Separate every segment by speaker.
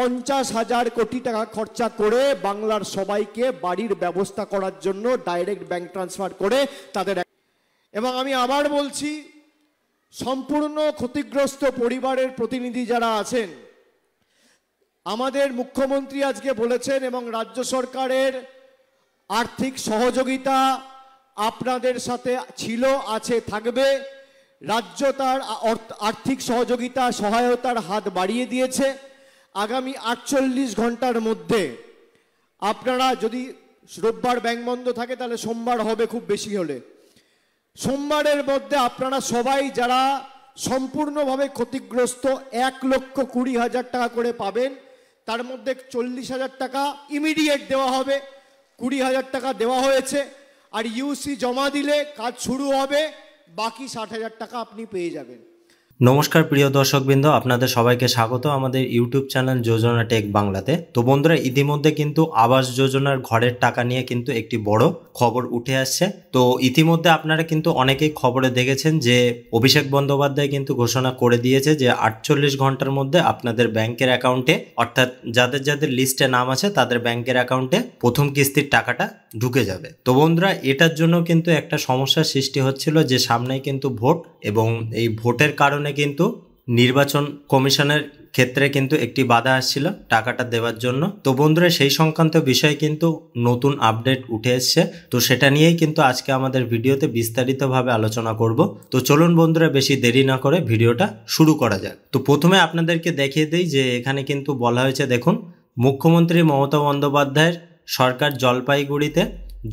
Speaker 1: 50,000 কোটি টাকা খরচা করে বাংলার সবাইকে বাড়ির ব্যবস্থা করার জন্য ডাইরেক্ট ব্যাংক ট্রান্সফার করে তাদের। এবং আমি আবার বলছি, সম্পূর্ণ ক্ষতিগ্রস্ত পরিবারের প্রতিনিধি যারা আছেন, আমাদের মুখ্যমন্ত্রী আজকে বলেছেন এবং রাজ্য সরকারের আর্থিক সহযোগিতা আপনাদের সাথে ছিল, আছে, থাকবে। রাজ্য তার আর্থিক সহযোগিতা সহায়তার হাত বাড়িয়ে দিয়েছে। আগামী 48 ঘন্টার মধ্যে আপনারা, যদি রোববার ব্যাংক বন্ধ থাকে তাহলে সোমবার হবে খুব বেশি হলে, সোমবারের মধ্যে আপনারা সবাই যারা সম্পূর্ণভাবে ক্ষতিগ্রস্ত 1,20,000 টাকা করে পাবেন। তার মধ্যে 40,000 টাকা ইমিডিয়েট দেওয়া হবে, 20,000 টাকা দেওয়া হয়েছে, আর ইউসি জমা দিলে কাজ শুরু হবে, বাকি 60,000 টাকা আপনি পেয়ে যাবেন।
Speaker 2: নমস্কার প্রিয় দর্শকবৃন্দ, আপনাদের সবাইকে স্বাগত আমাদের ইউটিউব চ্যানেল যোজনা টেক বাংলাতে। তো বন্ধুরা, ইতিমধ্যে কিন্তু আবাস যোজনার ঘরের টাকা নিয়ে কিন্তু একটি বড় খবর উঠে আসছে। তো ইতিমধ্যে আপনারা কিন্তু অনেকেই খবরে দেখেছেন যে অভিষেক বন্দ্যোপাধ্যায় কিন্তু ঘোষণা করে দিয়েছে যে 48 ঘন্টার মধ্যে আপনাদের ব্যাংকের অ্যাকাউন্টে, অর্থাৎ যাদের যাদের লিস্টে নাম আছে তাদের ব্যাংকের অ্যাকাউন্টে প্রথম কিস্তির টাকাটা ঢুকে যাবে। তো বন্ধুরা, এটার জন্য কিন্তু একটা সমস্যার সৃষ্টি হচ্ছিল যে সামনেই কিন্তু ভোট, এবং এই ভোটের কারণে কিন্তু নির্বাচন কমিশনের ক্ষেত্রে কিন্তু একটি বাধা আসছিল টাকাটা দেওয়ার জন্য। তো বন্ধুরা, সেই সংক্রান্ত বিষয়ে কিন্তু নতুন আপডেট উঠে এসছে। তো সেটা নিয়েই কিন্তু আজকে আমাদের ভিডিওতে বিস্তারিতভাবে আলোচনা করব। তো চলুন বন্ধুরা, বেশি দেরি না করে ভিডিওটা শুরু করা যাক। তো প্রথমে আপনাদেরকে দেখিয়ে দিই যে এখানে কিন্তু বলা হয়েছে, দেখুন, মুখ্যমন্ত্রী মমতা বন্দ্যোপাধ্যায়ের সরকার জলপাইগুড়িতে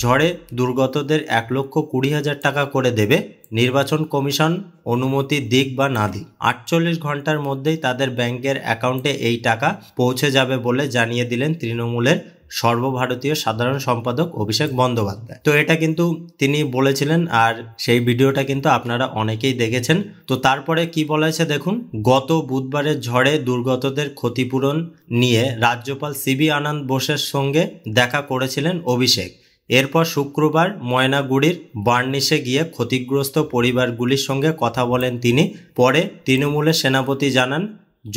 Speaker 2: ঝড়ে দুর্গতদের 1,20,000 টাকা করে দেবে, নির্বাচন কমিশন অনুমতি দিক বা না দিক 48 ঘন্টার মধ্যেই তাদের ব্যাংকের অ্যাকাউন্টে এই টাকা পৌঁছে যাবে বলে জানিয়ে দিলেন তৃণমূলের সর্বভারতীয় সাধারণ সম্পাদক অভিষেক বন্দ্যোপাধ্যায়। তো এটা কিন্তু তিনি বলেছিলেন, আর সেই ভিডিওটা কিন্তু আপনারা অনেকেই দেখেছেন। তো তারপরে কি বলেছে দেখুন, গত বুধবারের ঝড়ে দুর্গতদের ক্ষতিপূরণ নিয়ে রাজ্যপাল সিবি আনন্দ বোসের সঙ্গে দেখা করেছিলেন অভিষেক। এরপর শুক্রবার ময়নাগুড়ির বার্নিশে গিয়ে ক্ষতিগ্রস্ত পরিবারগুলির সঙ্গে কথা বলেন তিনি। পরে তৃণমূলের সেনাপতি জানান,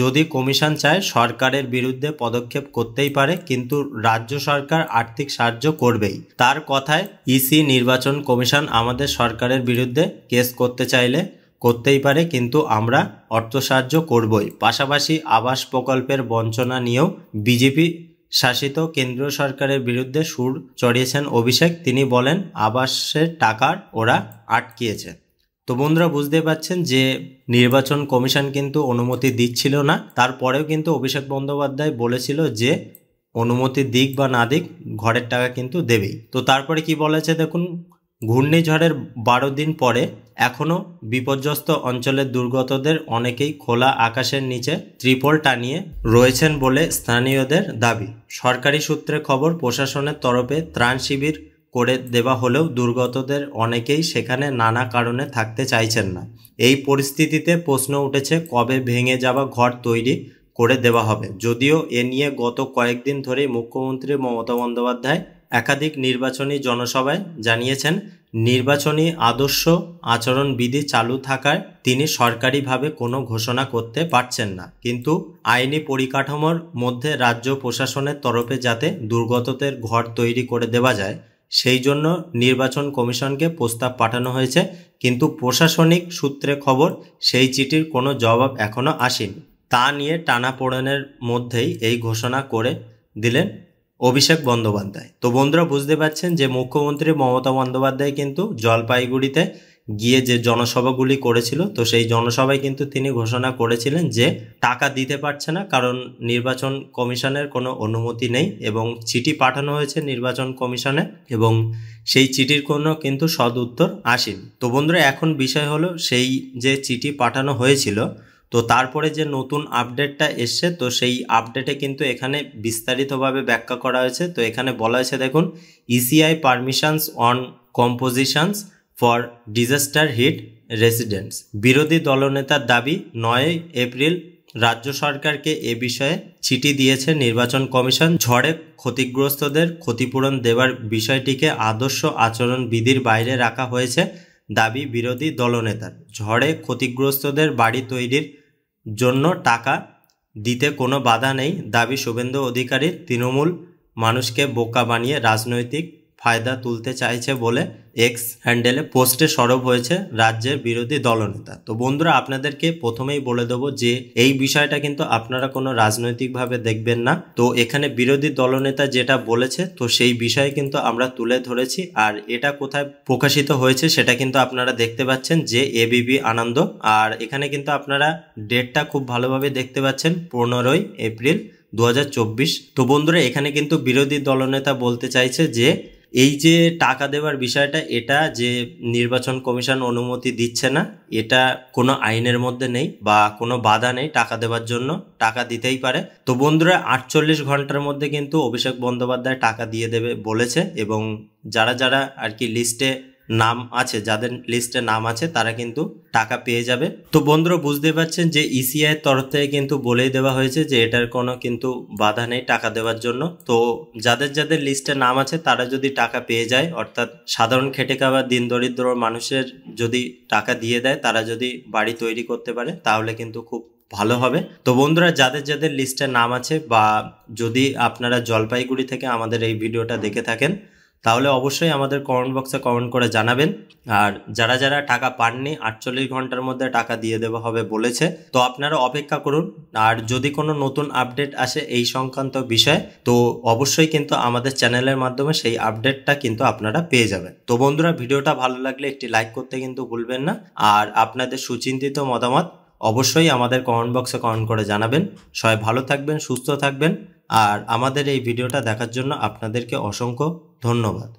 Speaker 2: যদি কমিশন চায় সরকারের বিরুদ্ধে পদক্ষেপ করতেই পারে, কিন্তু রাজ্য সরকার আর্থিক সাহায্য করবেই। তার কথায়, ইসি নির্বাচন কমিশন আমাদের সরকারের বিরুদ্ধে কেস করতে চাইলে করতেই পারে, কিন্তু আমরা অর্থ সাহায্য করবই। পাশাপাশি আবাস প্রকল্পের বঞ্চনা নিয়েও বিজেপি শাসিত কেন্দ্রীয় সরকারের বিরুদ্ধে সুর চড়িয়েছেন অভিষেক। তিনি বলেন, আবাসের টাকার ওরা আটকিয়েছে। তো বন্ধুরা, বুঝতে পারছেন যে নির্বাচন কমিশন কিন্তু অনুমতি দিচ্ছিল না, তারপরেও কিন্তু অভিষেক বন্দ্যোপাধ্যায় বলেছিল যে অনুমতি দিক বা না দিক ঘরের টাকা কিন্তু দেবেই। তো তারপরে কি বলেছে দেখুন, ঘূর্ণিঝড়ের 12 দিন পরে এখনও বিপর্যস্ত অঞ্চলের দুর্গতদের অনেকেই খোলা আকাশের নিচে ত্রিপল টানিয়ে রয়েছেন বলে স্থানীয়দের দাবি। সরকারি সূত্রে খবর, প্রশাসনের তরফে ত্রাণ শিবির করে দেওয়া হলেও দুর্গতদের অনেকেই সেখানে নানা কারণে থাকতে চাইছেন না। এই পরিস্থিতিতে প্রশ্ন উঠেছে, কবে ভেঙে যাওয়া ঘর তৈরি করে দেওয়া হবে। যদিও এ নিয়ে গত কয়েকদিন ধরেই মুখ্যমন্ত্রী মমতা বন্দ্যোপাধ্যায় একাধিক নির্বাচনী জনসভায় জানিয়েছেন, নির্বাচনী আদর্শ আচরণবিধি চালু থাকায় তিনি সরকারিভাবে কোনো ঘোষণা করতে পারছেন না, কিন্তু আইনি পরিকাঠামোর মধ্যে রাজ্য প্রশাসনের তরফে যাতে দুর্গতদের ঘর তৈরি করে দেওয়া যায় সেই জন্য নির্বাচন কমিশনকে প্রস্তাব পাঠানো হয়েছে। কিন্তু প্রশাসনিক সূত্রে খবর, সেই চিঠির কোনো জবাব এখনও আসেনি। তা নিয়ে টানাপোড়েনের মধ্যেই এই ঘোষণা করে দিলেন অভিষেক বন্দ্যোপাধ্যায়। তো বন্ধুরা, বুঝতে পারছেন যে মুখ্যমন্ত্রী মমতা বন্দ্যোপাধ্যায় কিন্তু জলপাইগুড়িতে গিয়ে যে জনসভাগুলি করেছিল, তো সেই জনসভায় কিন্তু তিনি ঘোষণা করেছিলেন যে টাকা দিতে পারছে না, কারণ নির্বাচন কমিশনের কোনো অনুমতি নেই, এবং চিঠি পাঠানো হয়েছে নির্বাচন কমিশনে এবং সেই চিঠির কোনো কিন্তু সদ উত্তর আসেনি। তো বন্ধুরা, এখন বিষয় হলো, সেই যে চিঠি পাঠানো হয়েছিল, তো তারপরে যে নতুন আপডেটটা এসছে, তো সেই আপডেটে কিন্তু এখানে বিস্তারিতভাবে ব্যাখ্যা করা হয়েছে। তো এখানে বলা হয়েছে দেখুন, ECI permissions on compositions for disaster hit residents. বিরোধী দলনেতার দাবি, 9 এপ্রিল রাজ্য সরকারকে এ বিষয়ে চিঠি দিয়েছে নির্বাচন কমিশন। ঝড়ে ক্ষতিগ্রস্তদের ক্ষতিপূরণ দেওয়ার বিষয়টিকে আদর্শ আচরণ বিধির বাইরে রাখা হয়েছে দাবি বিরোধী দলনেতার। ঝড়ে ক্ষতিগ্রস্তদের বাড়ি তৈরির জন্য টাকা দিতে কোনো বাধা নেই দাবি শুভেন্দু অধিকারীর। তৃণমূল মানুষকে বোকা বানিয়ে রাজনৈতিক ফায়দা তুলতে চাইছে বলে এক্স হ্যান্ডেলে পোস্টে সরব হয়েছে রাজ্যের বিরোধী দলনেতা। তো বন্ধুরা, আপনাদেরকে প্রথমেই বলে দেবো যে এই বিষয়টা কিন্তু আপনারা কোনো রাজনৈতিকভাবে দেখবেন না। তো এখানে বিরোধী দলনেতা যেটা বলেছে তো সেই বিষয়ে কিন্তু আমরা তুলে ধরেছি, আর এটা কোথায় প্রকাশিত হয়েছে সেটা কিন্তু আপনারা দেখতে পাচ্ছেন যে এবিপি আনন্দ। আর এখানে কিন্তু আপনারা ডেটটা খুব ভালোভাবে দেখতে পাচ্ছেন, 15ই এপ্রিল 2024। তো বন্ধুরা, এখানে কিন্তু বিরোধী দলনেতা বলতে চাইছে যে এই যে টাকা দেওয়ার বিষয়টা, এটা যে নির্বাচন কমিশন অনুমতি দিচ্ছে না, এটা কোনো আইনের মধ্যে নেই বা কোনো বাধা নেই টাকা দেওয়ার জন্য, টাকা দিতেই পারে। তো বন্ধুরা, 48 ঘন্টার মধ্যে কিন্তু অভিষেক বন্দ্যোপাধ্যায় টাকা দিয়ে দেবে বলেছে, এবং যারা যারা আর কি লিস্টে নাম আছে, যাদের লিস্টে নাম আছে তারা কিন্তু টাকা পেয়ে যাবে। তো বন্ধুরা, বুঝতে পারছেন যে ইসিআই এর তরফ থেকে কিন্তু বলেই দেওয়া হয়েছে যে এটার কোনো কিন্তু বাধা নেই টাকা দেওয়ার জন্য। তো যাদের যাদের লিস্টে নাম আছে তারা যদি টাকা পেয়ে যায়, অর্থাৎ সাধারণ খেটে খাওয়া দিন দরিদ্র মানুষের যদি টাকা দিয়ে দেয়, তারা যদি বাড়ি তৈরি করতে পারে তাহলে কিন্তু খুব ভালো হবে। তো বন্ধুরা, যাদের যাদের লিস্টে নাম আছে, বা যদি আপনারা জলপাইগুড়ি থেকে আমাদের এই ভিডিওটা দেখে থাকেন তাহলে অবশ্যই আমাদের কমেন্ট বক্সে কমেন্ট করে জানাবেন। আর যারা যারা টাকা পাননি, 48 ঘন্টার মধ্যে টাকা দিয়ে দেওয়া হবে বলেছে, তো আপনারা অপেক্ষা করুন। আর যদি কোনো নতুন আপডেট আসে এই সংক্রান্ত বিষয়ে, তো অবশ্যই কিন্তু আমাদের চ্যানেলের মাধ্যমে সেই আপডেটটা কিন্তু আপনারা পেয়ে যাবেন। তো বন্ধুরা, ভিডিওটা ভালো লাগলে একটি লাইক করতে কিন্তু ভুলবেন না, আর আপনাদের সুচিন্তিত মতামত অবশ্যই আমাদের কমেন্ট বক্সে কমেন্ট করে জানাবেন। সবাই ভালো থাকবেন, সুস্থ থাকবেন, আর আমাদের এই ভিডিওটা দেখার জন্য আপনাদেরকে অসংখ্য ধন্যবাদ।